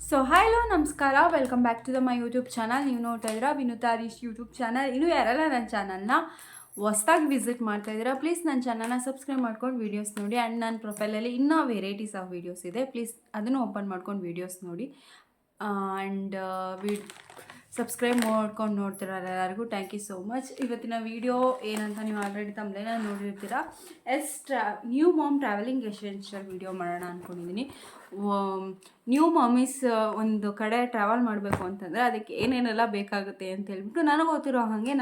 So hello ನಮಸ್ಕಾರ, welcome back to my YouTube channel. ನೀವು ನೋಡ್ತಾ ಇದ್ದೀರಾ ವಿನುತಾರೀಶ್ ಯೂಟ್ಯೂಬ್ ಚಾನಲ್. ಇನ್ನೂ ಯಾರೆಲ್ಲ ನನ್ನ ಚಾನಲ್ನ ಹೊಸ್ದಾಗಿ ವಿಸಿಟ್ ಮಾಡ್ತಾ ಇದ್ದೀರಾ, ಪ್ಲೀಸ್ ನನ್ನ ಚಾನಲ್ನ ಸಬ್ಸ್ಕ್ರೈಬ್ ಮಾಡ್ಕೊಂಡು ವೀಡಿಯೋಸ್ ನೋಡಿ. ಆ್ಯಂಡ್ ನನ್ನ ಪ್ರೊಫೈಲಲ್ಲಿ ಇನ್ನೂ ವೆರೈಟೀಸ್ ಆಫ್ ವೀಡಿಯೋಸ್ ಇದೆ, ಪ್ಲೀಸ್ ಅದನ್ನು ಓಪನ್ ಮಾಡ್ಕೊಂಡು ವೀಡಿಯೋಸ್ ನೋಡಿ. ಆ್ಯಂಡ್ ಸಬ್ಸ್ಕ್ರೈಬ್ ಮಾಡ್ಕೊಂಡು ನೋಡ್ತಿರೋ ಎಲ್ಲರಿಗೂ ಥ್ಯಾಂಕ್ ಯು ಸೋ ಮಚ್. ಇವತ್ತಿನ ವೀಡಿಯೋ ಏನಂತ ನೀವು ಆಲ್ರೆಡಿ ತಮ್ಮನೇನ ನೋಡಿರ್ತೀರಾ. New mom travelling essential video ಮಾಡೋಣ ಅಂದ್ಕೊಂಡಿದ್ದೀನಿ. ನ್ಯೂ ಮಾಮೀಸ್ ಒಂದು ಕಡೆ ಟ್ರಾವೆಲ್ ಮಾಡಬೇಕು ಅಂತಂದರೆ ಅದಕ್ಕೆ ಏನೇನೆಲ್ಲ ಬೇಕಾಗುತ್ತೆ ಅಂತ ಹೇಳ್ಬಿಟ್ಟು ನನಗೆ ಗೊತ್ತಿರೋ ಹಾಗೆ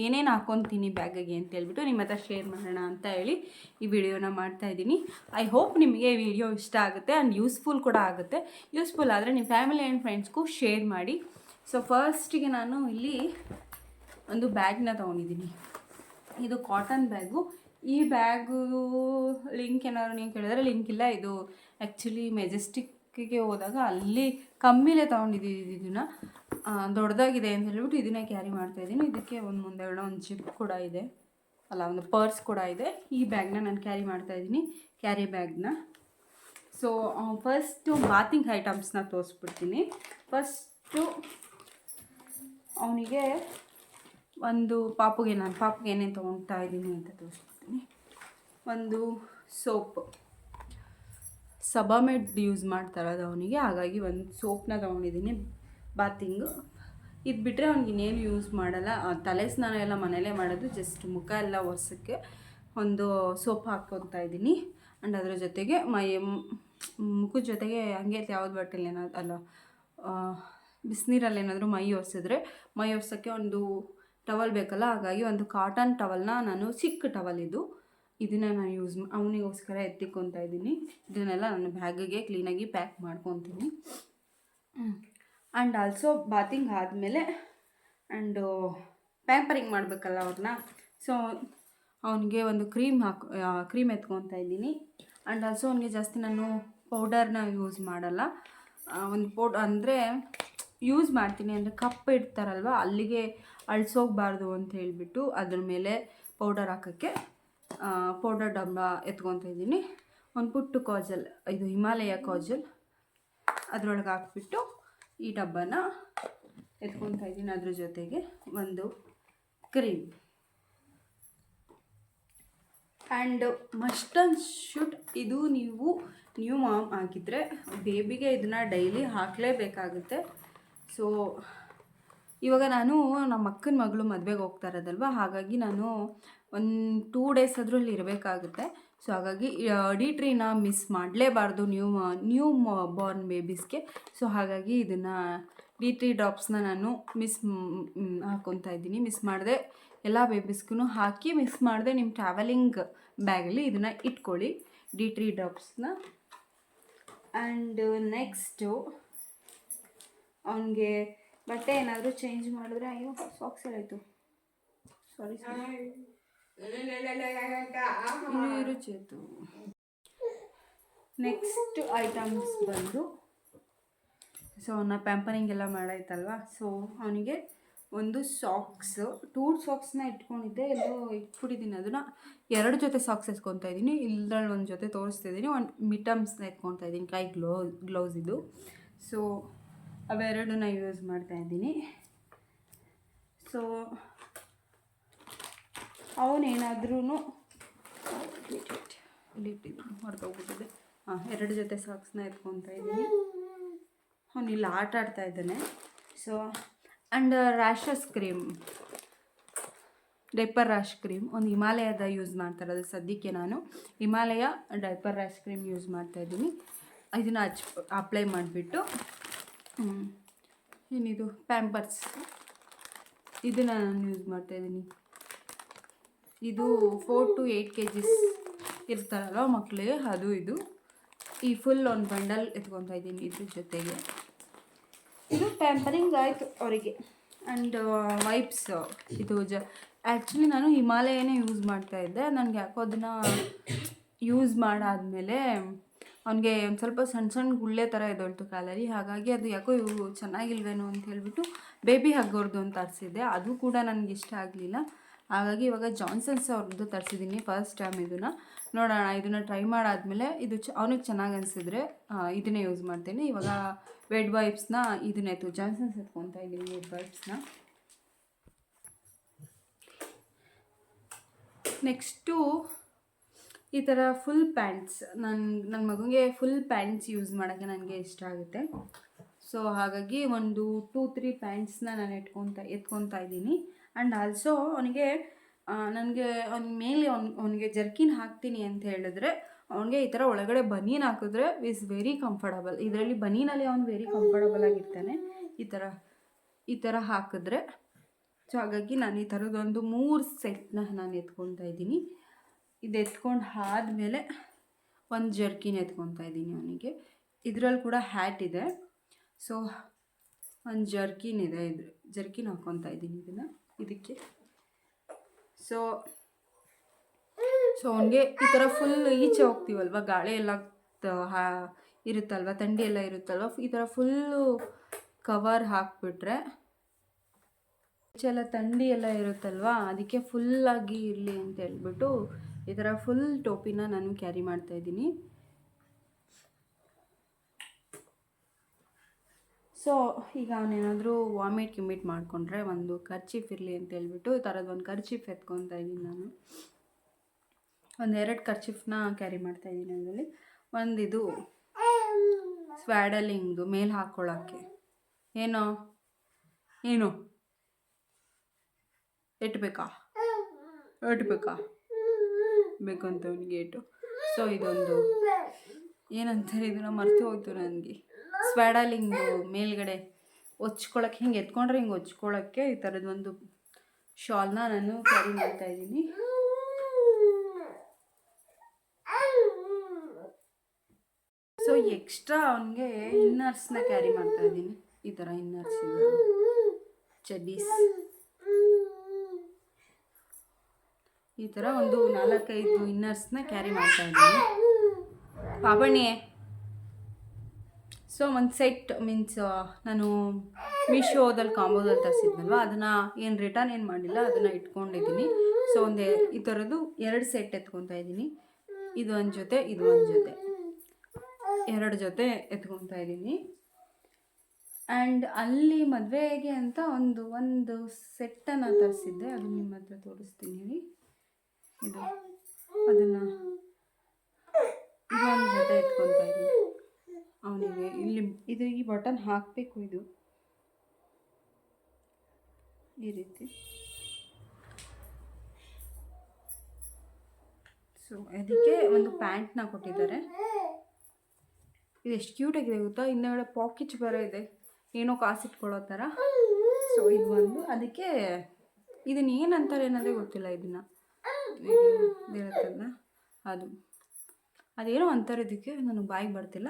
ಏನೇನು ಹಾಕ್ಕೊತೀನಿ ಬ್ಯಾಗಿಗೆ ಅಂತ ಹೇಳ್ಬಿಟ್ಟು ನಿಮ್ಮ ಹತ್ರ ಶೇರ್ ಮಾಡೋಣ ಅಂತ ಹೇಳಿ ಈ ವಿಡಿಯೋನ ಮಾಡ್ತಾಯಿದ್ದೀನಿ. ಐ ಹೋಪ್ ನಿಮಗೆ ಈ ವಿಡಿಯೋ ಇಷ್ಟ ಆಗುತ್ತೆ ಆ್ಯಂಡ್ ಯೂಸ್ಫುಲ್ ಕೂಡ ಆಗುತ್ತೆ. ಯೂಸ್ಫುಲ್ ಆದರೆ ನಿಮ್ಮ ಫ್ಯಾಮಿಲಿ ಆ್ಯಂಡ್ ಫ್ರೆಂಡ್ಸ್ಗೂ ಶೇರ್ ಮಾಡಿ. ಸೊ ಫಸ್ಟಿಗೆ ನಾನು ಇಲ್ಲಿ ಒಂದು ಬ್ಯಾಗ್ನ ತೊಗೊಂಡಿದ್ದೀನಿ. ಇದು ಕಾಟನ್ ಬ್ಯಾಗು. ಈ ಬ್ಯಾಗು ಲಿಂಕ್ ಏನಾದ್ರು ನೀವು ಕೇಳಿದ್ರೆ ಲಿಂಕ್ ಇಲ್ಲ. ಇದು ಆ್ಯಕ್ಚುಲಿ ಮೆಜೆಸ್ಟಿಕ್ಕಿಗೆ ಹೋದಾಗ ಅಲ್ಲಿ ಕಮ್ಮಿಲೇ ತೊಗೊಂಡಿದ್ದೀನಿ. ಇದನ್ನು ದೊಡ್ಡದಾಗಿದೆ ಅಂತ ಹೇಳ್ಬಿಟ್ಟು ಇದನ್ನೇ ಕ್ಯಾರಿ ಮಾಡ್ತಾಯಿದ್ದೀನಿ. ಇದಕ್ಕೆ ಒಂದು ಮುಂದೆಗಡೆ ಒಂದು ಜಿಪ್ ಕೂಡ ಇದೆ, ಒಂದು ಪರ್ಸ್ ಕೂಡ ಇದೆ. ಈ ಬ್ಯಾಗ್ನ ನಾನು ಕ್ಯಾರಿ ಮಾಡ್ತಾಯಿದ್ದೀನಿ, ಕ್ಯಾರಿ ಬ್ಯಾಗ್ನ. ಸೊ ಫಸ್ಟು ಬಾತಿಂಗ್ ಐಟಮ್ಸ್ನ ತೋರಿಸ್ಬಿಡ್ತೀನಿ. ಫಸ್ಟು ಅವನಿಗೆ ಪಾಪುಗೆ ಏನೇನು ತೊಗೊಳ್ತಾ ಇದ್ದೀನಿ ಅಂತ ತೋರಿಸ್ಬಿಡ್ತೀನಿ. ಒಂದು ಸೋಪ್, ಸಬಾಮೆಡ್ ಯೂಸ್ ಮಾಡ್ತಾರದು ಅವನಿಗೆ, ಹಾಗಾಗಿ ಒಂದು ಸೋಪ್ನ ತೊಗೊಂಡಿದ್ದೀನಿ ಬಾತಿಂಗು. ಇದು ಬಿಟ್ಟರೆ ಅವ್ನಿಗೆ ಇನ್ನೇನು ಯೂಸ್ ಮಾಡಲ್ಲ. ತಲೆ ಸ್ನಾನ ಎಲ್ಲ ಮನೇಲೇ ಮಾಡೋದು, ಜಸ್ಟ್ ಮುಖ ಎಲ್ಲ ಒರೆಸೋಕ್ಕೆ ಒಂದು ಸೋಪ್ ಹಾಕ್ಕೊತಾ ಇದ್ದೀನಿ. ಆ್ಯಂಡ್ ಅದ್ರ ಜೊತೆಗೆ ಮುಖದ ಜೊತೆಗೆ ಹಂಗೆ ಯಾವ್ದು ಬಟ್ಟೆಲಿ ಬಿಸಿನೀರಲ್ಲಿ ಏನಾದರೂ ಮೈ ಒರೆಸೋಕ್ಕೆ ಒಂದು ಟವಲ್ ಬೇಕಲ್ಲ, ಹಾಗಾಗಿ ಒಂದು ಕಾಟನ್ ಟವಲ್ನ ನಾನು ಚಿಕ್ಕ ಟವಲ್ ಇದನ್ನು ನಾನು ಅವನಿಗೋಸ್ಕರ ಎತ್ತಿಕೊತಾ ಇದ್ದೀನಿ. ಇದನ್ನೆಲ್ಲ ನಾನು ಬ್ಯಾಗಿಗೆ ಕ್ಲೀನಾಗಿ ಪ್ಯಾಕ್ ಮಾಡ್ಕೊತೀನಿ. ಆ್ಯಂಡ್ ಆಲ್ಸೋ ಬಾತಿಂಗ್ ಆದಮೇಲೆ ಆ್ಯಂಡು ಪ್ಯಾಂಪರಿಂಗ್ ಮಾಡಬೇಕಲ್ಲ ಅವ್ರನ್ನ. ಸೊ ಅವನಿಗೆ ಒಂದು ಕ್ರೀಮ್ ಎತ್ಕೊತಾ ಇದ್ದೀನಿ. ಆ್ಯಂಡ್ ಆಲ್ಸೋ ಅವನಿಗೆ ಜಾಸ್ತಿ ನಾನು ಪೌಡರ್ನ ಯೂಸ್ ಮಾಡಲ್ಲ. ಒಂದು ಯೂಸ್ ಮಾಡ್ತೀನಿ ಅಂದರೆ ಕಪ್ ಇಡ್ತಾರಲ್ವ ಅಲ್ಲಿಗೆ ಅಳಿಸೋಗಬಾರ್ದು ಅಂತ ಹೇಳಿಬಿಟ್ಟು ಅದ್ರ ಮೇಲೆ ಪೌಡರ್ ಹಾಕೋಕ್ಕೆ ಪೌಡರ್ ಡಬ್ಬ ಎತ್ಕೊತಾ ಇದ್ದೀನಿ. ಒಂದು ಪುಟ್ಟು ಕಾಜಲ್, ಇದು ಹಿಮಾಲಯ ಕಾಜಲ್, ಅದರೊಳಗೆ ಹಾಕ್ಬಿಟ್ಟು ಈ ಡಬ್ಬನ ಎತ್ಕೊತಾ ಇದ್ದೀನಿ. ಅದ್ರ ಜೊತೆಗೆ ಒಂದು cream. And must and should, ಇದು ನೀವು ನ್ಯೂ ಮಾಮ್ ಆಗಿದ್ದರೆ ಬೇಬಿಗೆ ಇದನ್ನು ಡೈಲಿ ಹಾಕಲೇಬೇಕಾಗುತ್ತೆ. ಸೊ ಇವಾಗ ನಾನು ನಮ್ಮ ಅಕ್ಕನ ಮಗಳು ಮದುವೆಗೆ ಹೋಗ್ತಾ ಇರೋದಲ್ವ, ಹಾಗಾಗಿ ನಾನು ಒಂದು 2 days ಅದರಲ್ಲಿ ಇರಬೇಕಾಗುತ್ತೆ. ಸೊ ಹಾಗಾಗಿ ಡಿ3ನ ಮಿಸ್ ಮಾಡಲೇಬಾರ್ದು ನ್ಯೂ ಬಾರ್ನ್ ಬೇಬೀಸ್ಗೆ. ಸೊ ಹಾಗಾಗಿ ಇದನ್ನು ಡಿ3 ಡ್ರಾಪ್ಸ್ನ ನಾನು ಹಾಕ್ಕೊತಾ ಇದ್ದೀನಿ. ಮಿಸ್ ಮಾಡದೆ ಎಲ್ಲ ಬೇಬೀಸ್ಗೂ ಹಾಕಿ, ಮಿಸ್ ಮಾಡದೆ ನಿಮ್ಮ ಟ್ರಾವೆಲಿಂಗ್ ಬ್ಯಾಗಲ್ಲಿ ಇದನ್ನು ಇಟ್ಕೊಳ್ಳಿ, ಡಿ3 ಡ್ರಾಪ್ಸ್ನ. ಆ್ಯಂಡ್ ನೆಕ್ಸ್ಟು ಅವನಿಗೆ ಬಟ್ಟೆ ಏನಾದರೂ ಚೇಂಜ್ ಮಾಡಿದ್ರೆ, ಅಯ್ಯೋ ಸಾಕ್ಸ್ ಆಯಿತು, ಸಾರಿ ಇರು ಚೇತು. ನೆಕ್ಸ್ಟ್ ಐಟಮ್ಸ್ ಬಂದು, ಸೊ ಅವನ್ನ ಪ್ಯಾಂಪರಿಂಗ್ ಎಲ್ಲ ಮಾಡಾಯ್ತಲ್ವ. ಸೊ ಅವನಿಗೆ ಒಂದು ಸಾಕ್ಸು, 2 ಸಾಕ್ಸ್ನ ಇಟ್ಕೊಂಡಿದ್ದೆ, ಎಲ್ಲೋ ಇಟ್ಬಿಟ್ಟಿದ್ದೀನಿ. ಅದನ್ನು 2 ಜೊತೆ ಸಾಕ್ಸ್ ಎತ್ಕೊತಾ ಇದ್ದೀನಿ. ಇಲ್ಲದ್ರಲ್ಲಿ ಒಂದು ಜೊತೆ ತೋರಿಸ್ತಾ ಇದ್ದೀನಿ. ಒಂದು ಮಿಟಮ್ಸ್ನ ಎತ್ಕೊತಾ ಇದ್ದೀನಿ, ಕೈ ಗ್ಲೌಸ್ ಇದು. ಸೊ ಅವೆರಡನ್ನ ಯೂಸ್ ಮಾಡ್ತಾಯಿದ್ದೀನಿ. ಸೊ ಅವನೇನಾದ್ರೂ ಹೊರಟೋಗ್ಬಿಟ್ಟಿದೆ. 2 ಜೊತೆ ಸಾಕ್ಸ್ನ ಎತ್ಕೊತಾ ಇದ್ದೀನಿ. ಅವನಿಲ್ಲಿ ಆಟ ಆಡ್ತಾ ಇದ್ದಾನೆ. So and rashes cream, diaper rash cream, ಒಂದು ಹಿಮಾಲಯದ ಯೂಸ್ ಮಾಡ್ತಾರೆ. ಅದು ಸದ್ಯಕ್ಕೆ ನಾನು Himalaya diaper rash cream use ಮಾಡ್ತಾಯಿದ್ದೀನಿ. ಇದನ್ನು ಅಪ್ಲೈ ಮಾಡಿಬಿಟ್ಟು, ಏನಿದು ಪ್ಯಾಂಪರ್ಸ್, ಇದನ್ನು ನಾನು ಯೂಸ್ ಮಾಡ್ತಾಯಿದ್ದೀನಿ. ಇದು 4 to 8 kgs ಇರ್ತಾರಲ್ವ ಮಕ್ಕಳಿಗೆ, ಇದು ಈ ಫುಲ್ ಒಂದು ಬಂಡಲ್ ಎತ್ಕೊತಾ ಇದ್ದೀನಿ. ಇದ್ರ ಜೊತೆಗೆ ಇದು ಪ್ಯಾಂಪರಿಂಗ್ ಆಯಿತು ಅವರಿಗೆ. ಆ್ಯಂಡ್ ವೈಪ್ಸ್, ಇದು ಆ್ಯಕ್ಚುಲಿ ನಾನು ಹಿಮಾಲಯನೇ ಯೂಸ್ ಮಾಡ್ತಾಯಿದ್ದೆ. ನನಗೆ ಯಾಕೋ ಅದನ್ನು ಯೂಸ್ ಮಾಡಾದಮೇಲೆ ಅವನಿಗೆ ಒಂದು ಸ್ವಲ್ಪ ಸಣ್ಣ ಗುಳ್ಳೆ ಥರ ಎದ್ದೋಳ್ತು ಕಾಲಲ್ಲಿ. ಹಾಗಾಗಿ ಅದು ಯಾಕೋ ಚೆನ್ನಾಗಿಲ್ವೇನೋ ಅಂತ ಹೇಳ್ಬಿಟ್ಟು ಬೇಬಿ ಹಗ್ಗೋರ್ದು ಅಂತ ತರಿಸಿದ್ದೆ. ಅದು ಕೂಡ ನನಗೆ ಇಷ್ಟ ಆಗಲಿಲ್ಲ. ಹಾಗಾಗಿ ಇವಾಗ ಜಾನ್ಸನ್ಸ್ ಅವ್ರದ್ದು ತರಿಸಿದ್ದೀನಿ ಫಸ್ಟ್ ಟೈಮ್. ಇದನ್ನು ನೋಡೋಣ, ಇದನ್ನು ಟ್ರೈ ಮಾಡಾದ್ಮೇಲೆ ಇದು ಅವನಿಗೆ ಚೆನ್ನಾಗಿ ಅನಿಸಿದ್ರೆ ಇದನ್ನೇ ಯೂಸ್ ಮಾಡ್ತೀನಿ. ಇವಾಗ ವೆಡ್ ವೈಪ್ಸ್ನ ಇದನ್ನೇ ಜಾನ್ಸನ್ಸ್ ಎತ್ಕೊತಾ ಇದ್ದೀನಿ ವೆಡ್ ವೈಪ್ಸ್ನ. ನೆಕ್ಸ್ಟು ಈ ಥರ ಫುಲ್ ಪ್ಯಾಂಟ್ಸ್, ನನ್ನ ಮಗುಗೆ ಫುಲ್ ಪ್ಯಾಂಟ್ಸ್ ಯೂಸ್ ಮಾಡೋಕ್ಕೆ ನನಗೆ ಇಷ್ಟ ಆಗುತ್ತೆ. ಸೊ ಹಾಗಾಗಿ ಒಂದು 2-3 ಪ್ಯಾಂಟ್ಸ್ನ ನಾನು ಎತ್ಕೊತಾ ಇದ್ದೀನಿ. ಆ್ಯಂಡ್ ಆಲ್ಸೋ ಅವನಿಗೆ ನನಗೆ ಅವ್ನ ಮೇಲೆ ಅವನಿಗೆ ಜರ್ಕಿನ್ ಹಾಕ್ತೀನಿ ಅಂತ ಹೇಳಿದ್ರೆ ಅವನಿಗೆ ಈ ಥರ ಒಳಗಡೆ ಬನೀನ್ ಹಾಕಿದ್ರೆ ಈಸ್ ವೆರಿ ಕಂಫರ್ಟಬಲ್. ಇದರಲ್ಲಿ ಬನೀನಲ್ಲಿ ಅವ್ನು ವೆರಿ ಕಂಫರ್ಟಬಲ್ ಆಗಿರ್ತಾನೆ ಈ ಥರ ಹಾಕಿದ್ರೆ. ಸೊ ಹಾಗಾಗಿ ನಾನು ಈ ಥರದೊಂದು 3 ಸೆಟ್ನ ನಾನು ಎತ್ಕೊತಾ ಇದ್ದೀನಿ. ಇದು ಎತ್ಕೊಂಡು ಆದಮೇಲೆ ಒಂದು ಜರ್ಕಿನ್ ಎತ್ಕೊತಾ ಇದ್ದೀನಿ ಅವನಿಗೆ. ಇದರಲ್ಲಿ ಕೂಡ ಹ್ಯಾಟ್ ಇದೆ. ಸೊ ಒಂದು ಜರ್ಕಿನ್ ಇದೆ, ಜರ್ಕಿನ್ ಹಾಕ್ಕೊತಾ ಇದ್ದೀನಿ ಇದಕ್ಕೆ. ಸೊ ಅವನಿಗೆ ಈ ಥರ ಫುಲ್ ಈಚೆ ಹೋಗ್ತೀವಲ್ವ, ಗಾಳಿ ಎಲ್ಲ ಇರುತ್ತಲ್ವ, ಥಂಡಿ ಎಲ್ಲ ಇರುತ್ತಲ್ವ, ಈ ಥರ ಫುಲ್ಲು ಕವರ್ ಹಾಕಿಬಿಟ್ರೆ ಈಚೆ ಎಲ್ಲ ಥಂಡಿ ಎಲ್ಲ ಇರುತ್ತಲ್ವ, ಅದಕ್ಕೆ ಫುಲ್ಲಾಗಿ ಇರಲಿ ಅಂತ ಹೇಳ್ಬಿಟ್ಟು ಈ ಥರ ಫುಲ್ ಟೋಪಿನ ನಾನು ಕ್ಯಾರಿ ಮಾಡ್ತಾಯಿದ್ದೀನಿ. ಸೊ ಈಗ ಅವನೇನಾದರೂ ವಾಮಿಟ್ ಮಾಡಿಕೊಂಡ್ರೆ ಒಂದು ಕರ್ಚೀಫ್ ಇರಲಿ ಅಂತ ಹೇಳ್ಬಿಟ್ಟು ಈ ಥರದ್ದು ಒಂದು ಕರ್ಚೀಫ್ ಎತ್ಕೊತಾ ಇದ್ದೀನಿ ನಾನು. 1-2 ಕರ್ಚೀಫ್ನ ಕ್ಯಾರಿ ಮಾಡ್ತಾಯಿದ್ದೀನಿ. ಅದರಲ್ಲಿ ಒಂದಿದು ಸ್ವ್ಯಾಡಲಿಂಗ್ದು ಮೇಲೆ ಹಾಕ್ಕೊಳ್ಳೋಕ್ಕೆ. ಏನು ಎಟ್ಬೇಕಾ ಬೇಕಂತ ಅವನಿಗೆ ಏಟು. ಸೊ ಇದೊಂದು ಏನಂತಾರೆ, ಇದನ್ನು ಮರ್ತು ಹೋಯ್ತು ನನಗೆ. ಸ್ವ್ಯಾಡಲಿಂಗು ಮೇಲ್ಗಡೆ ಹೊಚ್ಕೊಳ್ಳೋಕ್ಕೆ, ಹಿಂಗೆ ಎತ್ಕೊಂಡ್ರೆ ಹಿಂಗೆ ಹೊಚ್ಕೊಳ್ಳೋಕ್ಕೆ ಈ ಥರದ್ದೊಂದು ಶಾಲ್ನ ನಾನು ಕ್ಯಾರಿ ಮಾಡ್ತಾಯಿದ್ದೀನಿ. ಸೊ ಎಕ್ಸ್ಟ್ರಾ ಅವನಿಗೆ ಇನ್ನರ್ಸ್ನ ಕ್ಯಾರಿ ಮಾಡ್ತಾಯಿದ್ದೀನಿ. ಈ ಥರ ಇನ್ನರ್ಸ್ ಇದೆ, ಚಡ್ಡೀಸ್, ಈ ಥರ ಒಂದು 4-5 ಇನ್ನರ್ಸ್ನ ಕ್ಯಾರಿ ಮಾಡ್ತಾಯಿದ್ದೀನಿ ಪಾಪಣ್ಣಿ. ಸೊ ಒಂದು ಸೆಟ್ ಮೀನ್ಸ್ ನಾನು ಮೀಶೋದಲ್ಲಿ ಕಾಂಬೋದಲ್ಲಿ ತರಿಸಿದ್ನಲ್ವ, ಅದನ್ನು ರಿಟರ್ನ್ ಮಾಡಿಲ್ಲ, ಅದನ್ನು ಇಟ್ಕೊಂಡಿದ್ದೀನಿ. ಸೊ ಈ ಥರದ್ದು 2 ಸೆಟ್ ಎತ್ಕೊತಾ ಇದ್ದೀನಿ. ಇದು ಒಂದು ಜೊತೆ, ಇದು ಒಂದು ಜೊತೆ, 2 ಜೊತೆ ಎತ್ಕೊತಾ ಇದ್ದೀನಿ. ಆ್ಯಂಡ್ ಅಲ್ಲಿ ಮದುವೆಗೆ ಅಂತ ಒಂದು ಸೆಟ್ಟನ್ನು ತರಿಸಿದ್ದೆ, ಅದು ನಿಮ್ಮ ಹತ್ರ ತೋರಿಸ್ತೀನಿ. ಅದನ್ನು ಇದೊಂದು ಜೊತೆ ಎತ್ಕೊತಾ ಇದ್ದೀನಿ ಅವನಿಗೆ. ಇಲ್ಲಿ ಈ ಬಟನ್ ಹಾಕಬೇಕು, ಇದು ಈ ರೀತಿ. ಸೊ ಅದಕ್ಕೆ ಒಂದು ಪ್ಯಾಂಟ್ನ ಕೊಟ್ಟಿದ್ದಾರೆ. ಇದು ಎಷ್ಟು ಕ್ಯೂಟಾಗಿದೆ ಗೊತ್ತಾ, ಹಿಂದೆಗಡೆ ಪಾಕೆಟ್ ಬೇರೆ ಇದೆ, ಏನೋ ಕಾಸಿಟ್ಕೊಳ್ಳೋ ಥರ. ಸೊ ಇದು ಒಂದು, ಅದಕ್ಕೆ ಇದನ್ನ ಏನಂತಾರೆ ಅನ್ನೋದೇ ಗೊತ್ತಿಲ್ಲ. ಇದನ್ನು ಇರುತ್ತಲ್ಲ ಅದೇನೋ ಅಂತಾರೆ, ಇದಕ್ಕೆ ನನಗೆ ಬಾಯಿಗೆ ಬರ್ತಿಲ್ಲ.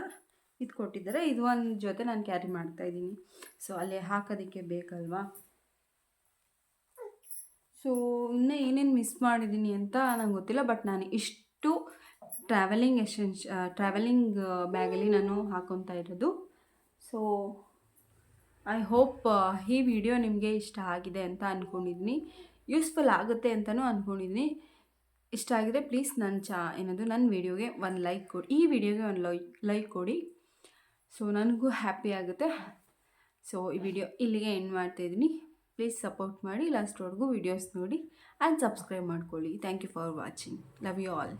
ಇದು ಕೊಟ್ಟಿದ್ದಾರೆ. ಇದು ಒಂದು ಜೊತೆ ನಾನು ಕ್ಯಾರಿ ಮಾಡ್ತಾಯಿದ್ದೀನಿ. ಸೊ ಅಲ್ಲಿ ಹಾಕೋದಕ್ಕೆ ಬೇಕಲ್ವಾ. ಸೊ ಇನ್ನೂ ಏನೇನು ಮಿಸ್ ಮಾಡಿದ್ದೀನಿ ಅಂತ ನಂಗೆ ಗೊತ್ತಿಲ್ಲ, ಬಟ್ ನಾನು ಇಷ್ಟು ಟ್ರಾವೆಲಿಂಗ್ ಬ್ಯಾಗಲ್ಲಿ ನಾನು ಹಾಕೊತಾ ಇರೋದು. ಸೊ ಐ ಹೋಪ್ ಈ ವಿಡಿಯೋ ನಿಮಗೆ ಇಷ್ಟ ಆಗಿದೆ ಅಂತ ಅಂದ್ಕೊಂಡಿದ್ದೀನಿ, ಯೂಸ್ಫುಲ್ ಆಗುತ್ತೆ ಅಂತಲೂ ಅಂದ್ಕೊಂಡಿದ್ದೀನಿ. ಇಷ್ಟ ಆಗಿದೆ ಪ್ಲೀಸ್ ನನ್ನ ವಿಡಿಯೋಗೆ ಒಂದು ಲೈಕ್ ಕೊಡಿ, ಈ ವಿಡಿಯೋಗೆ ಒಂದು ಲೈಕ್ ಕೊಡಿ. ಸೊ ನನಗೂ ಹ್ಯಾಪಿ ಆಗುತ್ತೆ. ಸೊ ಈ ವಿಡಿಯೋ ಇಲ್ಲಿಗೆ ಎಂಡ್ ಮಾಡ್ತಾಯಿದ್ದೀನಿ. ಪ್ಲೀಸ್ ಸಪೋರ್ಟ್ ಮಾಡಿ, ಲಾಸ್ಟ್ವರೆಗೂ ವಿಡಿಯೋಸ್ ನೋಡಿ ಆ್ಯಂಡ್ ಸಬ್ಸ್ಕ್ರೈಬ್ ಮಾಡ್ಕೊಳ್ಳಿ. Thank you for watching. Love you all.